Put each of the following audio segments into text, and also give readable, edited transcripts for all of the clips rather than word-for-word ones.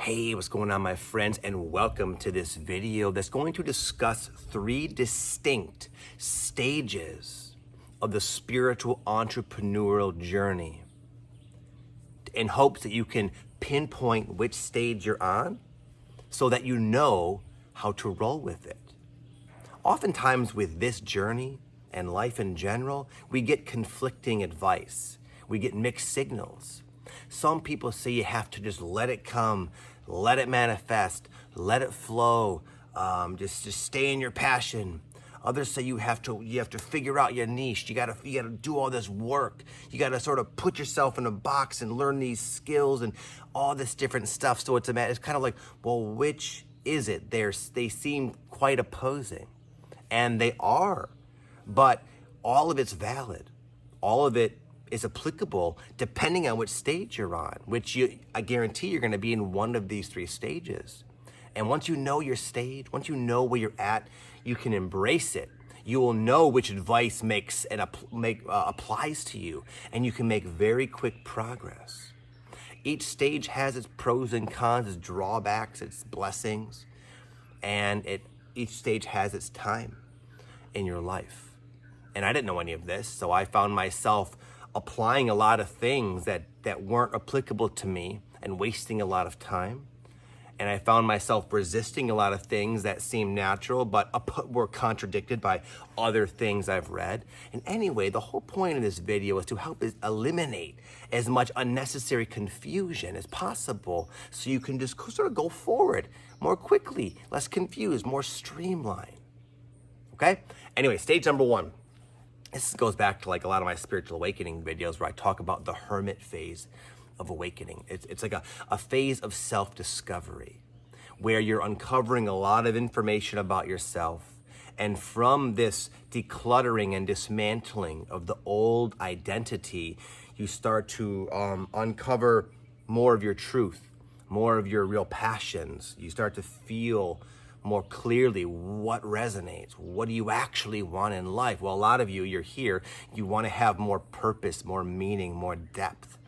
Hey, what's going on, my friends, and welcome to this video that's going to discuss 3 distinct stages of the spiritual entrepreneurial journey in hopes that you can pinpoint which stage you're on so that you know how to roll with it. Oftentimes with this journey and life in general, we get conflicting advice. We get mixed signals. Some people say you have to just let it come, let it manifest, let it flow, just stay in your passion. Others say you have to figure out your niche. You gotta do all this work. You gotta sort of put yourself in a box and learn these skills and all this different stuff. So it's kind of like, well, which is it? They seem quite opposing, and they are, but all of it's valid. All of it is applicable depending on which stage you're on, I guarantee you're gonna be in one of these 3 stages. And once you know your stage, once you know where you're at, you can embrace it. You will know which advice applies to you, and you can make very quick progress. Each stage has its pros and cons, its drawbacks, its blessings, and each stage has its time in your life. And I didn't know any of this, so I found myself applying a lot of things that weren't applicable to me and wasting a lot of time. And I found myself resisting a lot of things that seemed natural but were contradicted by other things I've read. And anyway, the whole point of this video is to help eliminate as much unnecessary confusion as possible so you can just sort of go forward more quickly, less confused, more streamlined. Okay? Anyway, stage number 1. This goes back to like a lot of my spiritual awakening videos where I talk about the hermit phase of awakening. It's like a phase of self-discovery where you're uncovering a lot of information about yourself. And from this decluttering and dismantling of the old identity, you start to uncover more of your truth, more of your real passions. You start to feel more clearly what resonates. What do you actually want in life? Well, a lot of you're here, you want to have more purpose, more meaning, more depth.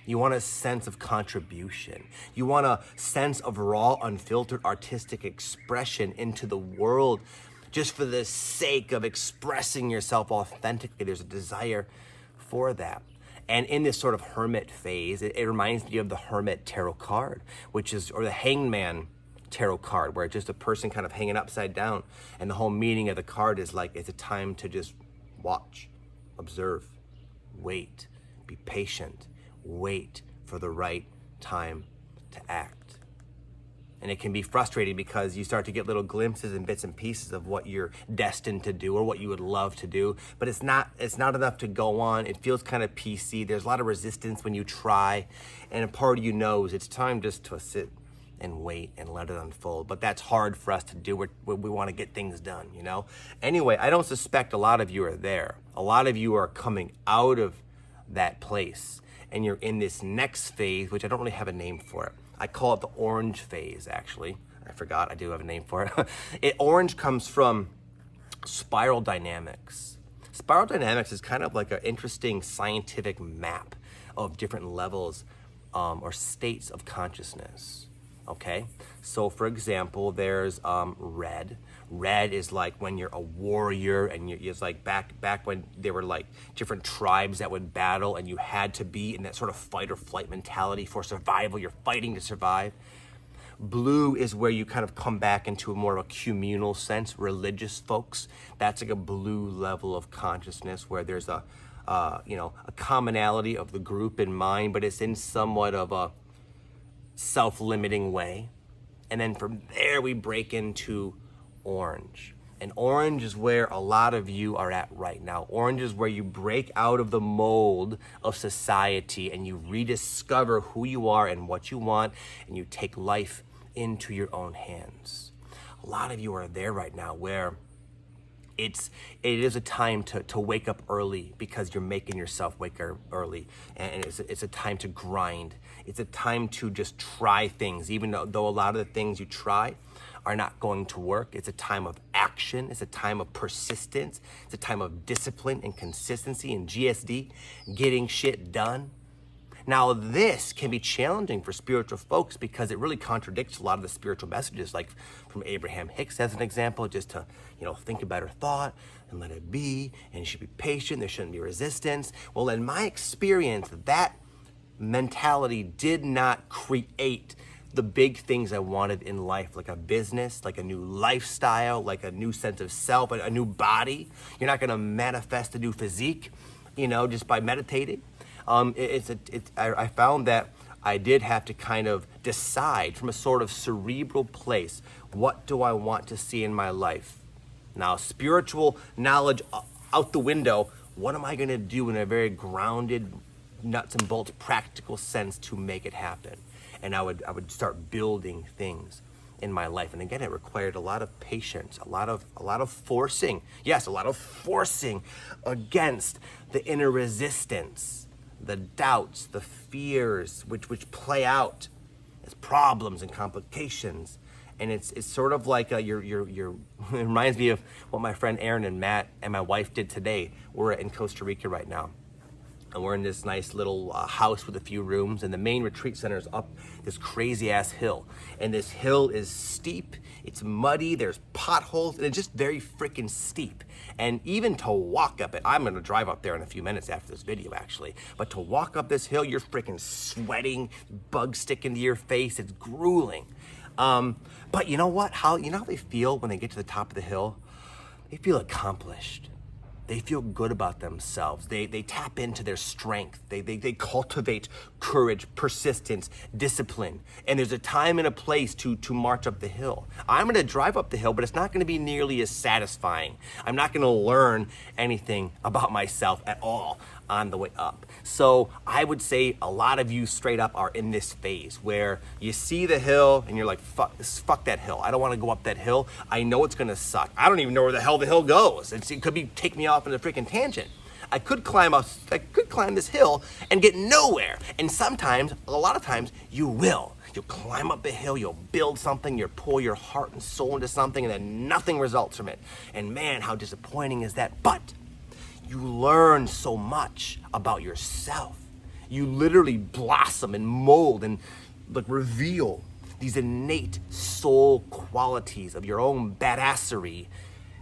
You want a sense of contribution. You want a sense of raw, unfiltered artistic expression into the world just for the sake of expressing yourself authentically. There's a desire for that. And in this sort of hermit phase, it reminds me of the Hermit tarot card, or the Hangman tarot card, where it's just a person kind of hanging upside down, and the whole meaning of the card is like it's a time to just watch, observe, wait, be patient, wait for the right time to act. And it can be frustrating because you start to get little glimpses and bits and pieces of what you're destined to do or what you would love to do, but it's not enough to go on. It feels kind of PC. There's a lot of resistance when you try, and a part of you knows it's time just to sit and wait and let it unfold. But that's hard for us to do. We want to get things done, you know? Anyway, I don't suspect a lot of you are there. A lot of you are coming out of that place, and you're in this next phase, which I don't really have a name for it. I call it the orange phase, actually. I forgot I do have a name for it. Orange comes from spiral dynamics. Spiral dynamics is kind of like an interesting scientific map of different levels or states of consciousness. Okay, so for example, there's red. Red is like when you're a warrior, and it's like back when there were like different tribes that would battle, and you had to be in that sort of fight or flight mentality for survival. You're fighting to survive. Blue is where you kind of come back into a more of a communal sense, religious folks. That's like a blue level of consciousness where there's a commonality of the group in mind, but it's in somewhat of a self-limiting way. And then from there we break into orange. And orange is where a lot of you are at right now. Orange is where you break out of the mold of society and you rediscover who you are and what you want, and you take life into your own hands. A lot of you are there right now where it is a time to wake up early because you're making yourself wake up early. And it's a time to grind. It's a time to just try things, even though a lot of the things you try are not going to work. It's a time of action. It's a time of persistence. It's a time of discipline and consistency and GSD, getting shit done. Now, this can be challenging for spiritual folks because it really contradicts a lot of the spiritual messages, like from Abraham Hicks as an example, just to, think a better thought and let it be, and you should be patient, there shouldn't be resistance. Well, in my experience, that mentality did not create the big things I wanted in life, like a business, like a new lifestyle, like a new sense of self, a new body. You're not gonna manifest a new physique, just by meditating. I found that I did have to kind of decide from a sort of cerebral place, what do I want to see in my life? Now, spiritual knowledge out the window, what am I gonna do in a very grounded, nuts and bolts, practical sense to make it happen? And I would start building things in my life. And again, it required a lot of patience, a lot of forcing. Yes, a lot of forcing against the inner resistance, the doubts, the fears, which play out as problems and complications. And it's sort of like it reminds me of what my friend Aaron and Matt and my wife did today. We're in Costa Rica right now. And we're in this nice little house with a few rooms, and the main retreat center is up this crazy ass hill. And this hill is steep, it's muddy, there's potholes, and it's just very freaking steep. And even to walk up it, I'm gonna drive up there in a few minutes after this video actually, but to walk up this hill, you're freaking sweating, bugs sticking to your face, it's grueling. But you know what, how they feel when they get to the top of the hill? They feel accomplished. They feel good about themselves. They tap into their strength. They cultivate courage, persistence, discipline. And there's a time and a place to march up the hill. I'm gonna drive up the hill, but it's not gonna be nearly as satisfying. I'm not gonna learn anything about myself at all on the way up. So I would say a lot of you straight up are in this phase where you see the hill and you're like, fuck that hill. I don't wanna go up that hill. I know it's gonna suck. I don't even know where the hell the hill goes. It could be take me off in a freaking tangent. I could climb this hill and get nowhere. And sometimes, a lot of times, you will. You'll climb up a hill, you'll build something, you'll pour your heart and soul into something, and then nothing results from it. And man, how disappointing is that? But you learn so much about yourself. You literally blossom and mold and reveal these innate soul qualities of your own badassery,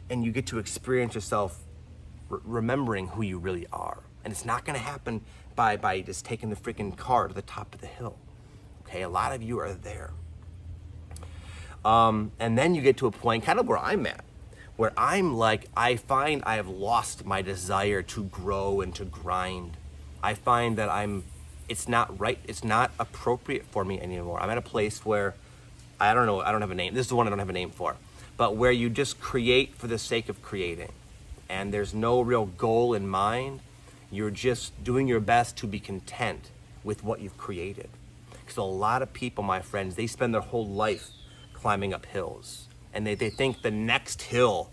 and you get to experience yourself remembering who you really are. And it's not gonna happen by just taking the freaking car to the top of the hill. Okay, a lot of you are there. And then you get to a point kind of where I'm at, where I'm like, I find I have lost my desire to grow and to grind. I find that it's not right, it's not appropriate for me anymore. I'm at a place where, I don't have a name. This is the one I don't have a name for. But where you just create for the sake of creating. And there's no real goal in mind. You're just doing your best to be content with what you've created. Because a lot of people, my friends, they spend their whole life climbing up hills. And they think the next hill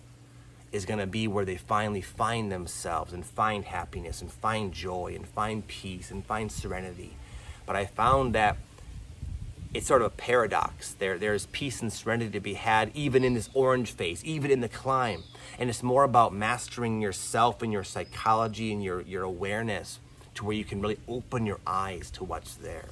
is gonna be where they finally find themselves and find happiness and find joy and find peace and find serenity. But I found that it's sort of a paradox. There's peace and serenity to be had even in this orange phase, even in the climb. And it's more about mastering yourself and your psychology and your awareness to where you can really open your eyes to what's there.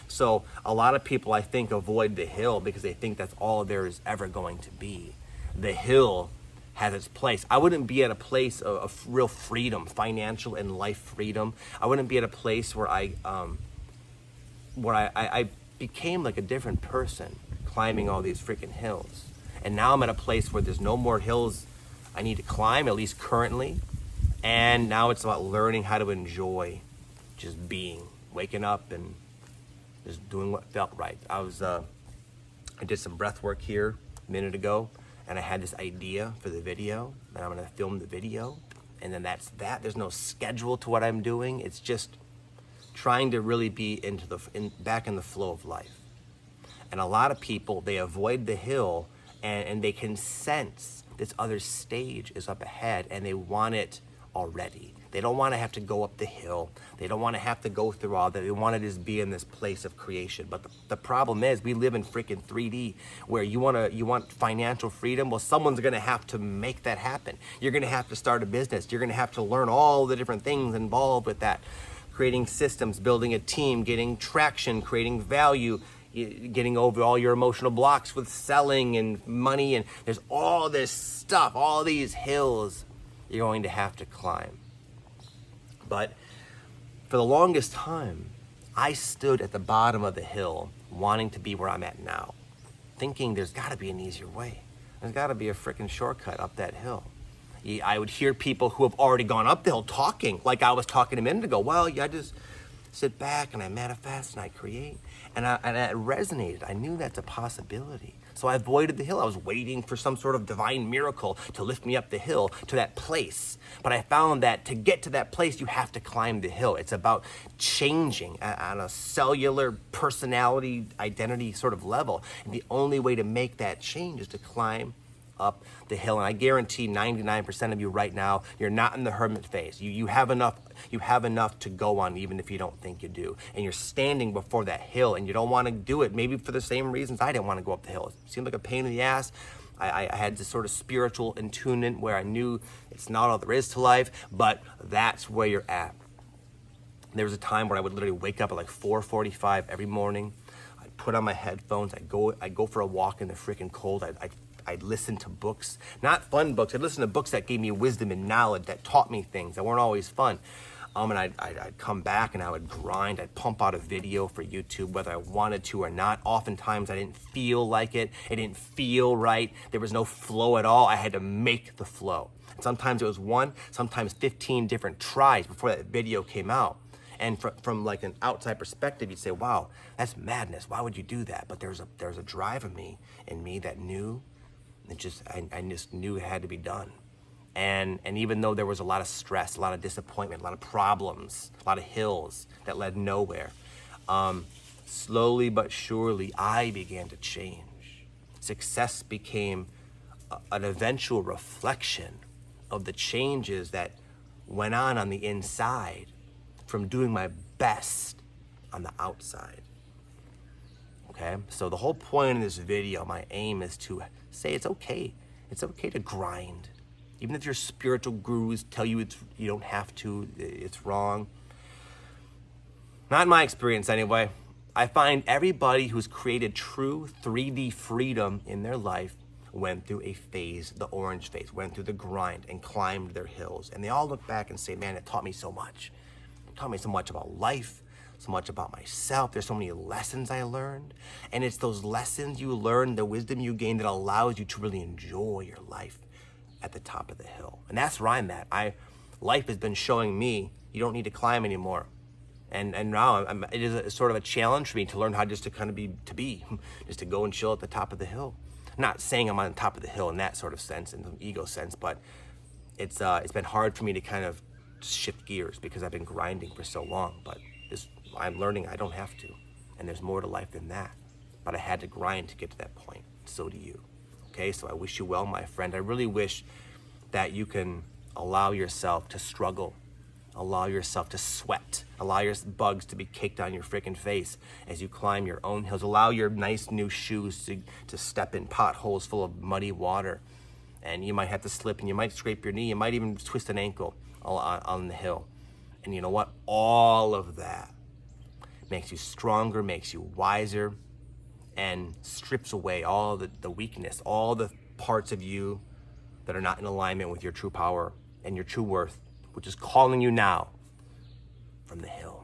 So a lot of people, I think, avoid the hill because they think that's all there is ever going to be. The hill has its place. I wouldn't be at a place of real freedom, financial and life freedom. I wouldn't be at a place where I became like a different person climbing all these freaking hills. And now I'm at a place where there's no more hills I need to climb, at least currently. And now it's about learning how to enjoy just being, waking up and just doing what felt right. I did some breath work here a minute ago, and I had this idea for the video, and I'm gonna film the video, and then that's that. There's no schedule to what I'm doing. It's just trying to really be back in the flow of life. And a lot of people, they avoid the hill, and they can sense this other stage is up ahead, and they want it already. They don't want to have to go up the hill. They don't want to have to go through all that. They want to just be in this place of creation. But the problem is we live in freaking 3D where you want financial freedom. Well, someone's going to have to make that happen. You're going to have to start a business. You're going to have to learn all the different things involved with that. creating systems, building a team, getting traction, creating value, getting over all your emotional blocks with selling and money. And there's all this stuff, all these hills you're going to have to climb. But for the longest time, I stood at the bottom of the hill wanting to be where I'm at now, thinking there's got to be an easier way. There's got to be a freaking shortcut up that hill. I would hear people who have already gone up the hill talking like I was talking a minute ago. Well, I just sit back and I manifest and I create. And it resonated. I knew that's a possibility. So I avoided the hill. I was waiting for some sort of divine miracle to lift me up the hill to that place. But I found that to get to that place, you have to climb the hill. It's about changing on a cellular personality, identity sort of level. And the only way to make that change is to climb up the hill. And I guarantee 99% of you right now, you're not in the hermit phase. You have enough to go on, even if you don't think you do. And you're standing before that hill and you don't want to do it, maybe for the same reasons I didn't want to go up the hill. It seemed like a pain in the ass. I had this sort of spiritual attunement where I knew it's not all there is to life, but that's where you're at. There was a time where I would literally wake up at like 4:45 every morning. I'd put on my headphones. I'd go for a walk in the freaking cold. I'd listen to books, not fun books. I'd listen to books that gave me wisdom and knowledge, that taught me things that weren't always fun. And I'd come back and I would grind. I'd pump out a video for YouTube, whether I wanted to or not. Oftentimes I didn't feel like it. It didn't feel right. There was no flow at all. I had to make the flow. And sometimes it was one, sometimes 15 different tries before that video came out. And from like an outside perspective, you'd say, wow, that's madness. Why would you do that? But there's a drive in me that knew. I just knew it had to be done. And even though there was a lot of stress, a lot of disappointment, a lot of problems, a lot of hills that led nowhere, slowly but surely I began to change. Success became an eventual reflection of the changes that went on the inside from doing my best on the outside. Okay, so the whole point of this video, my aim is to say it's okay. It's okay to grind. Even if your spiritual gurus tell you you don't have to, it's wrong. Not in my experience anyway. I find everybody who's created true 3D freedom in their life went through a phase, the orange phase, went through the grind and climbed their hills. And they all look back and say, man, it taught me so much. It taught me so much about life, so much about myself. There's so many lessons I learned. And it's those lessons you learn, the wisdom you gain that allows you to really enjoy your life at the top of the hill. And that's where I'm at. Life has been showing me you don't need to climb anymore. And now it is a sort of a challenge for me to learn how just to kind of be, just to go and chill at the top of the hill. I'm not saying I'm on the top of the hill in that sort of sense, in the ego sense, but it's been hard for me to kind of shift gears because I've been grinding for so long. But I'm learning I don't have to. And there's more to life than that. But I had to grind to get to that point. So do you. Okay, so I wish you well, my friend. I really wish that you can allow yourself to struggle, allow yourself to sweat, allow your bugs to be caked on your freaking face as you climb your own hills. Allow your nice new shoes to step in potholes full of muddy water. And you might have to slip and you might scrape your knee. You might even twist an ankle on the hill. And you know what? All of that makes you stronger, makes you wiser, and strips away all the weakness, all the parts of you that are not in alignment with your true power and your true worth, which is calling you now from the hill.